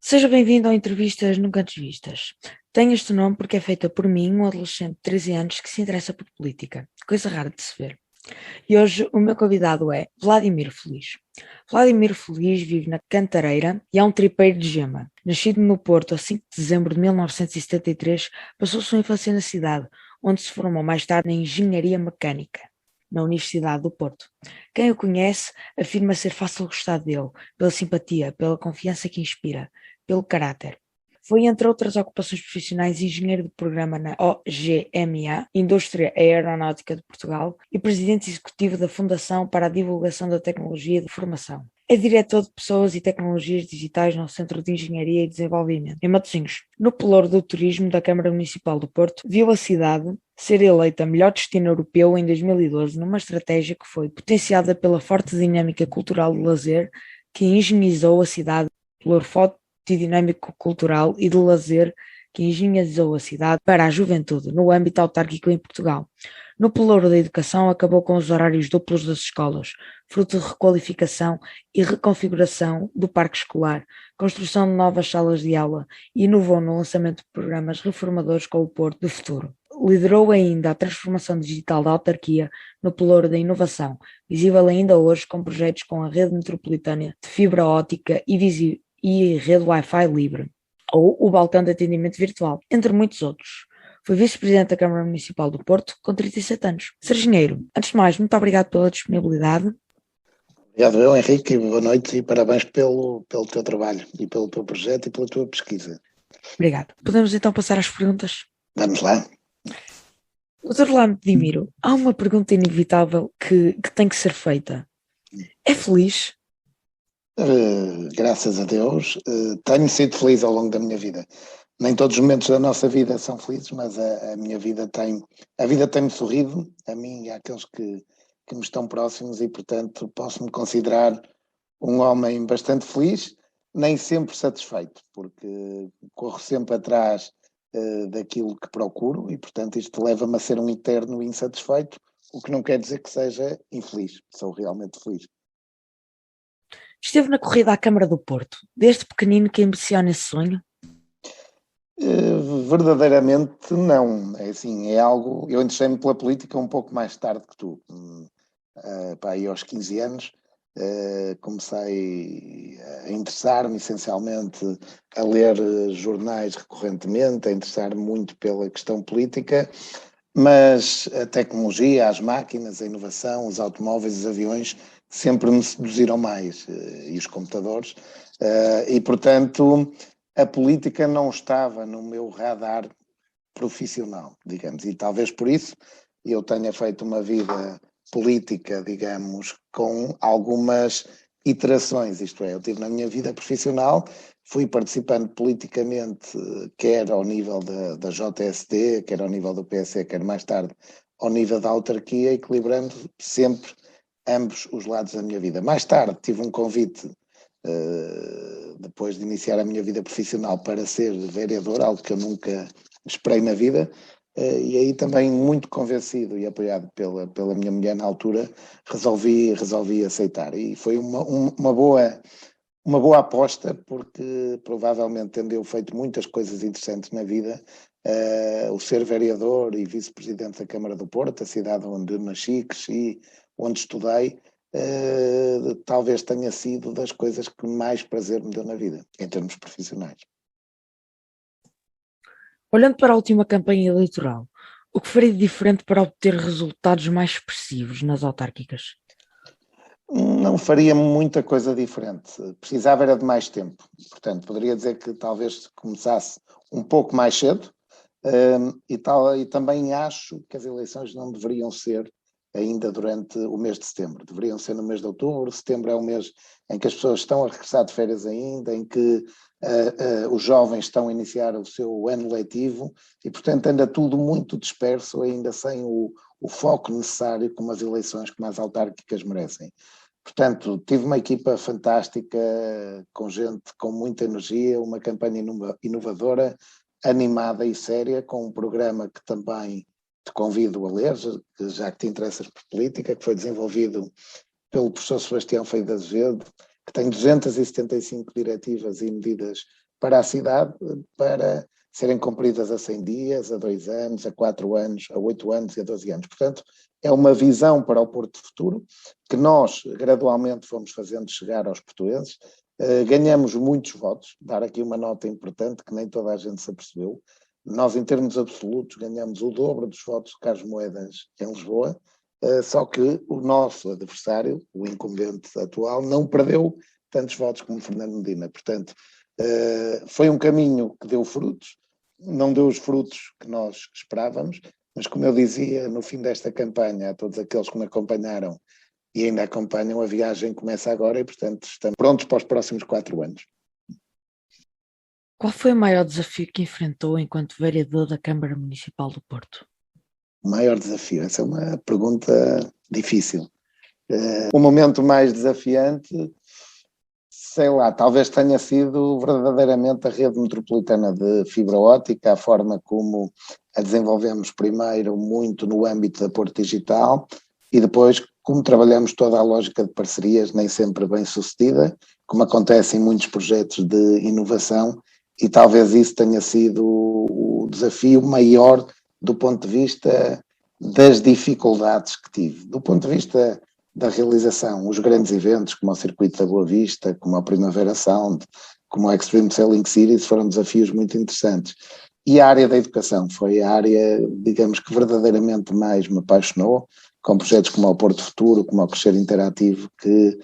Seja bem-vindo ao Entrevistas Nunca Antes Vistas. Tenho este nome porque é feita por mim, um adolescente de 13 anos que se interessa por política, coisa rara de se ver. E hoje o meu convidado é Vladimir Feliz. Vladimir Feliz vive na Cantareira e é um tripeiro de gema. Nascido no Porto a 5 de dezembro de 1973, passou sua infância na cidade, onde se formou mais tarde em Engenharia Mecânica, na Universidade do Porto. Quem o conhece afirma ser fácil gostar dele, pela simpatia, pela confiança que inspira, pelo caráter. Foi, entre outras ocupações profissionais, engenheiro de programa na OGMA, Indústria Aeronáutica de Portugal, e presidente executivo da Fundação para a Divulgação da Tecnologia de Formação. É diretor de Pessoas e Tecnologias Digitais no Centro de Engenharia e Desenvolvimento, em Matosinhos. No Pelouro do Turismo da Câmara Municipal do Porto, viu a cidade ser eleita melhor destino europeu em 2012, numa estratégia que foi potenciada pela forte dinâmica cultural de lazer que engenhizou a cidade, pelo forte dinâmico cultural e de lazer que engenhizou a cidade para a juventude no âmbito autárquico em Portugal. No Pelouro da Educação acabou com os horários duplos das escolas, fruto de requalificação e reconfiguração do parque escolar, construção de novas salas de aula e inovou no lançamento de programas reformadores com o Porto do Futuro. Liderou ainda a transformação digital da autarquia no Pelouro da Inovação, visível ainda hoje com projetos com a rede metropolitana de fibra óptica e rede Wi-Fi livre, ou o balcão de atendimento virtual, entre muitos outros. Foi vice-presidente da Câmara Municipal do Porto com 37 anos. Sr. Engenheiro, antes de mais, muito obrigado pela disponibilidade. Obrigado eu, Henrique, e boa noite e parabéns pelo teu trabalho e pelo teu projeto e pela tua pesquisa. Obrigado. Podemos então passar às perguntas? Vamos lá. Dr. Vladimiro, há uma pergunta inevitável que tem que ser feita. É feliz? Graças a Deus, tenho sido feliz ao longo da minha vida. Nem todos os momentos da nossa vida são felizes, mas a vida tem-me sorrido, a mim e àqueles que me estão próximos, e portanto posso-me considerar um homem bastante feliz, nem sempre satisfeito, porque corro sempre atrás daquilo que procuro e portanto isto leva-me a ser um eterno insatisfeito, o que não quer dizer que seja infeliz, sou realmente feliz. Esteve na corrida à Câmara do Porto, desde pequenino que ambiciona esse sonho? Verdadeiramente não, é assim, é algo, eu interessei-me pela política um pouco mais tarde que tu, aí aos 15 anos, comecei a interessar-me essencialmente a ler jornais recorrentemente, a interessar-me muito pela questão política, mas a tecnologia, as máquinas, a inovação, os automóveis, os aviões sempre me seduziram mais, e os computadores, e portanto a política não estava no meu radar profissional, digamos, e talvez por isso eu tenha feito uma vida política, digamos, com algumas iterações, isto é, eu tive na minha vida profissional, fui participando politicamente, quer ao nível da JSD, quer ao nível do PSD, quer mais tarde ao nível da autarquia, equilibrando sempre ambos os lados da minha vida. Mais tarde tive um convite, depois de iniciar a minha vida profissional, para ser vereador, algo que eu nunca esperei na vida, e aí também muito convencido e apoiado pela minha mulher na altura, resolvi aceitar, e foi uma boa aposta, porque provavelmente, tendo eu feito muitas coisas interessantes na vida, o ser vereador e vice-presidente da Câmara do Porto, a cidade onde nasci, cresci, onde estudei, talvez tenha sido das coisas que mais prazer me deu na vida, em termos profissionais. Olhando para a última campanha eleitoral, o que faria de diferente para obter resultados mais expressivos nas autárquicas? Não faria muita coisa diferente, precisava era de mais tempo, portanto poderia dizer que talvez começasse um pouco mais cedo, e também acho que as eleições não deveriam ser ainda durante o mês de setembro, deveriam ser no mês de outubro. Setembro é um mês em que as pessoas estão a regressar de férias ainda, em que os jovens estão a iniciar o seu ano letivo, e portanto anda tudo muito disperso, ainda sem o foco necessário como as eleições, como as autárquicas merecem. Portanto, tive uma equipa fantástica, com gente com muita energia, uma campanha inovadora, animada e séria, com um programa que também te convido a ler, já que te interessas por política, que foi desenvolvido pelo professor Sebastião Feio de Azevedo, que tem 275 diretivas e medidas para a cidade, para serem cumpridas a 100 dias, a 2 anos, a 4 anos, a 8 anos e a 12 anos. Portanto, é uma visão para o Porto Futuro que nós gradualmente fomos fazendo chegar aos portugueses. Ganhamos muitos votos, dar aqui uma nota importante que nem toda a gente se apercebeu. Nós, em termos absolutos, ganhamos o dobro dos votos de Carlos Moedas em Lisboa, só que o nosso adversário, o incumbente atual, não perdeu tantos votos como Fernando Medina. Portanto, foi um caminho que deu frutos, não deu os frutos que nós esperávamos, mas como eu dizia no fim desta campanha, a todos aqueles que me acompanharam e ainda acompanham, a viagem começa agora e, portanto, estamos prontos para os próximos 4 anos. Qual foi o maior desafio que enfrentou enquanto vereador da Câmara Municipal do Porto? O maior desafio? Essa é uma pergunta difícil. O momento mais desafiante, sei lá, talvez tenha sido verdadeiramente a rede metropolitana de fibra óptica, a forma como a desenvolvemos primeiro muito no âmbito da Porto Digital e depois como trabalhamos toda a lógica de parcerias, nem sempre bem sucedida, como acontece em muitos projetos de inovação, e talvez isso tenha sido o desafio maior do ponto de vista das dificuldades que tive. Do ponto de vista da realização, os grandes eventos, como o Circuito da Boa Vista, como a Primavera Sound, como o Extreme Sailing Series, foram desafios muito interessantes. E a área da educação foi a área, digamos, que verdadeiramente mais me apaixonou, com projetos como o Porto Futuro, como o Crescer Interativo, que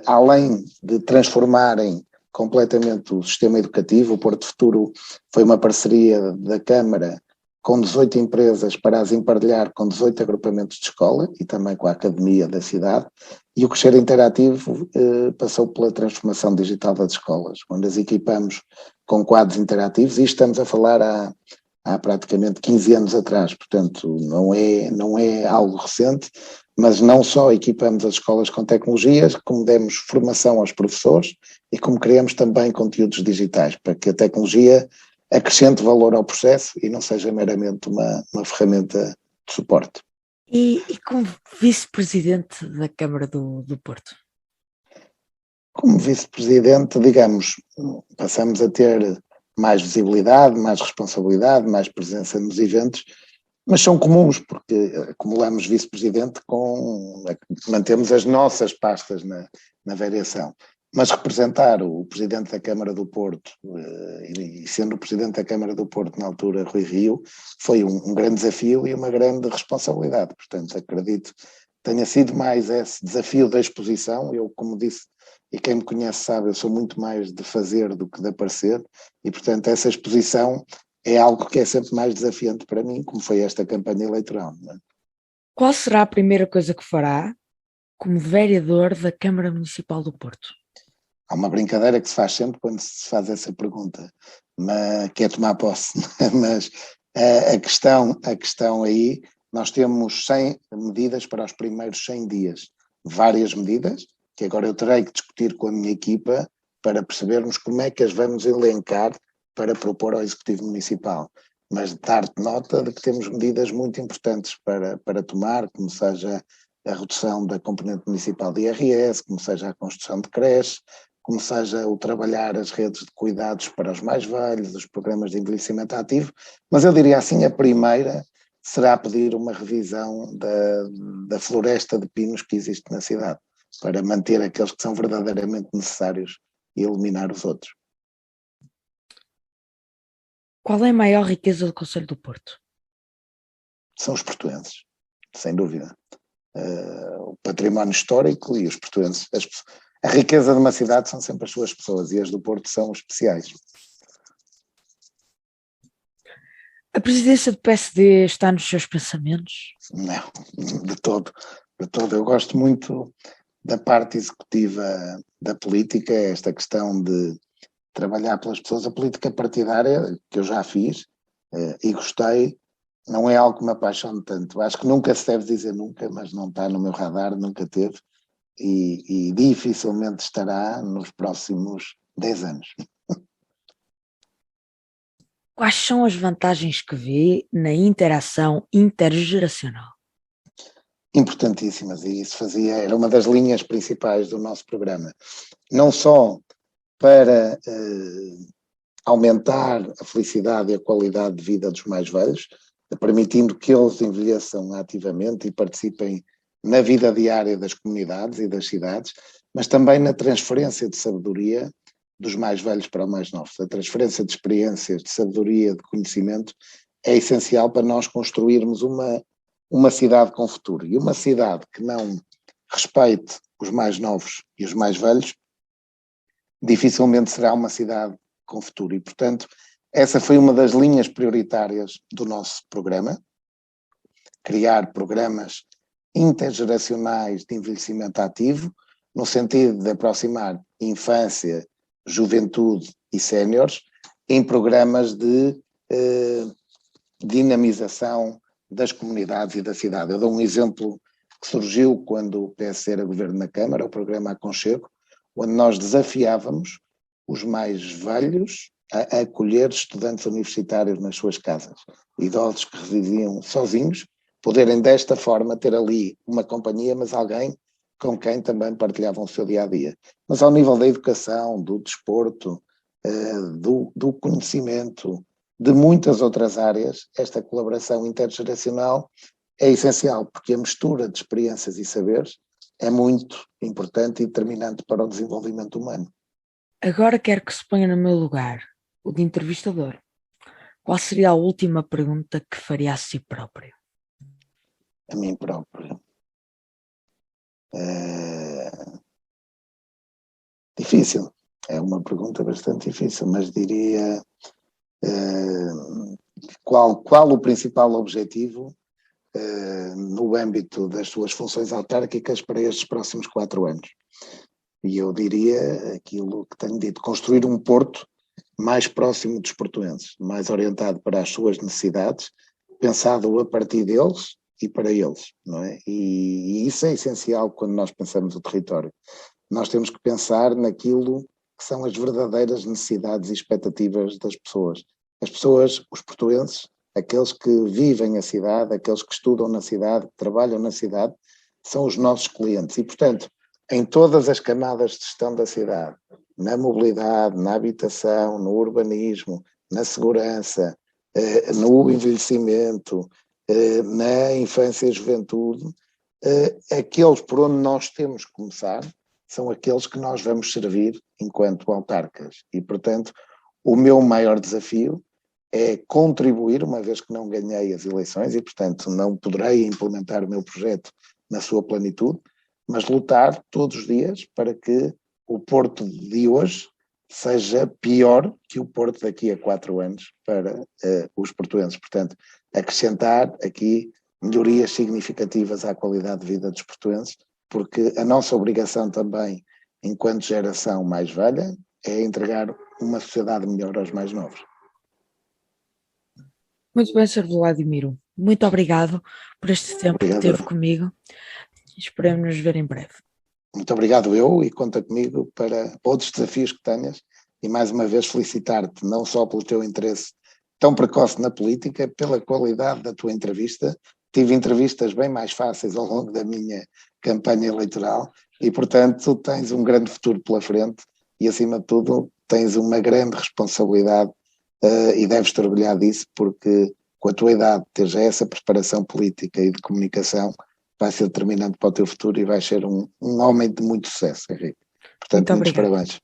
além de transformarem completamente o sistema educativo, o Porto Futuro foi uma parceria da Câmara com 18 empresas para as emparelhar com 18 agrupamentos de escola e também com a Academia da cidade, e o Crescer Interativo passou pela transformação digital das escolas, onde as equipamos com quadros interativos, e estamos a falar há praticamente 15 anos atrás, portanto não é algo recente, mas não só equipamos as escolas com tecnologias, como demos formação aos professores e como criamos também conteúdos digitais, para que a tecnologia acrescente valor ao processo e não seja meramente uma ferramenta de suporte. E como vice-presidente da Câmara do Porto? Como vice-presidente, digamos, passamos a ter mais visibilidade, mais responsabilidade, mais presença nos eventos, mas são comuns, porque acumulamos vice-presidente mantemos as nossas pastas na variação. Mas representar o Presidente da Câmara do Porto, e sendo o Presidente da Câmara do Porto na altura, Rui Rio, foi um grande desafio e uma grande responsabilidade. Portanto, acredito que tenha sido mais esse desafio da exposição. Eu, como disse, e quem me conhece sabe, eu sou muito mais de fazer do que de aparecer, e portanto essa exposição é algo que é sempre mais desafiante para mim, como foi esta campanha eleitoral. Não é? Qual será a primeira coisa que fará como vereador da Câmara Municipal do Porto? Há uma brincadeira que se faz sempre quando se faz essa pergunta, que é tomar posse. Mas a questão aí, nós temos 100 medidas para os primeiros 100 dias. Várias medidas, que agora eu terei que discutir com a minha equipa para percebermos como é que as vamos elencar para propor ao Executivo Municipal. Mas dar-te nota de que temos medidas muito importantes para tomar, como seja a redução da componente municipal de IRS, como seja a construção de creches, como seja o trabalhar as redes de cuidados para os mais velhos, os programas de envelhecimento ativo, mas eu diria assim, a primeira será pedir uma revisão da floresta de pinos que existe na cidade, para manter aqueles que são verdadeiramente necessários e eliminar os outros. Qual é a maior riqueza do Concelho do Porto? São os portuenses, sem dúvida. O património histórico e os portuenses. A riqueza de uma cidade são sempre as suas pessoas e as do Porto são especiais. A presidência do PSD está nos seus pensamentos? Não, de todo. Eu gosto muito da parte executiva da política, esta questão de trabalhar pelas pessoas. A política partidária, que eu já fiz e gostei, não é algo que me apaixone tanto. Acho que nunca se deve dizer nunca, mas não está no meu radar, nunca teve. E dificilmente estará nos próximos 10 anos. Quais são as vantagens que vê na interação intergeracional? Importantíssimas, e isso era uma das linhas principais do nosso programa. Não só para aumentar a felicidade e a qualidade de vida dos mais velhos, permitindo que eles envelheçam ativamente e participem na vida diária das comunidades e das cidades, mas também na transferência de sabedoria dos mais velhos para os mais novos. A transferência de experiências, de sabedoria, de conhecimento é essencial para nós construirmos uma cidade com futuro. E uma cidade que não respeite os mais novos e os mais velhos dificilmente será uma cidade com futuro. E, portanto, essa foi uma das linhas prioritárias do nosso programa, criar programas intergeracionais de envelhecimento ativo, no sentido de aproximar infância, juventude e séniores em programas de dinamização das comunidades e da cidade. Eu dou um exemplo que surgiu quando o PS era governo na Câmara, o programa Aconchego, onde nós desafiávamos os mais velhos a acolher estudantes universitários nas suas casas, idosos que residiam sozinhos, poderem desta forma ter ali uma companhia, mas alguém com quem também partilhavam o seu dia-a-dia. Mas ao nível da educação, do desporto, do conhecimento, de muitas outras áreas, esta colaboração intergeracional é essencial, porque a mistura de experiências e saberes é muito importante e determinante para o desenvolvimento humano. Agora quero que se ponha no meu lugar, o de entrevistador. Qual seria a última pergunta que faria a si próprio? A mim próprio. Difícil. É uma pergunta bastante difícil, mas diria qual o principal objetivo no âmbito das suas funções autárquicas para estes próximos 4 anos. E eu diria aquilo que tenho dito, construir um porto mais próximo dos portuenses, mais orientado para as suas necessidades, pensado a partir deles e para eles, não é? E isso é essencial quando nós pensamos o território. Nós temos que pensar naquilo que são as verdadeiras necessidades e expectativas das pessoas. As pessoas, os portuenses, aqueles que vivem a cidade, aqueles que estudam na cidade, que trabalham na cidade, são os nossos clientes. E, portanto, em todas as camadas de gestão da cidade, na mobilidade, na habitação, no urbanismo, na segurança, no envelhecimento, na infância e juventude, aqueles por onde nós temos que começar são aqueles que nós vamos servir enquanto autarcas. E, portanto, o meu maior desafio é contribuir, uma vez que não ganhei as eleições e, portanto, não poderei implementar o meu projeto na sua plenitude, mas lutar todos os dias para que o Porto de hoje seja pior que o Porto daqui a 4 anos para os portuenses. Portanto, acrescentar aqui melhorias significativas à qualidade de vida dos portuenses, porque a nossa obrigação também, enquanto geração mais velha, é entregar uma sociedade melhor aos mais novos. Muito bem, Sr. Vladimiro. Muito obrigado por este tempo que teve comigo. Esperemos nos ver em breve. Muito obrigado eu, e conta comigo para outros desafios que tenhas, e mais uma vez felicitar-te não só pelo teu interesse tão precoce na política, pela qualidade da tua entrevista. Tive entrevistas bem mais fáceis ao longo da minha campanha eleitoral e, portanto, tens um grande futuro pela frente e, acima de tudo, tens uma grande responsabilidade e deves te orgulhar disso, porque com a tua idade, ter já essa preparação política e de comunicação vai ser determinante para o teu futuro e vais ser um homem de muito sucesso, Henrique. Portanto, muitos parabéns.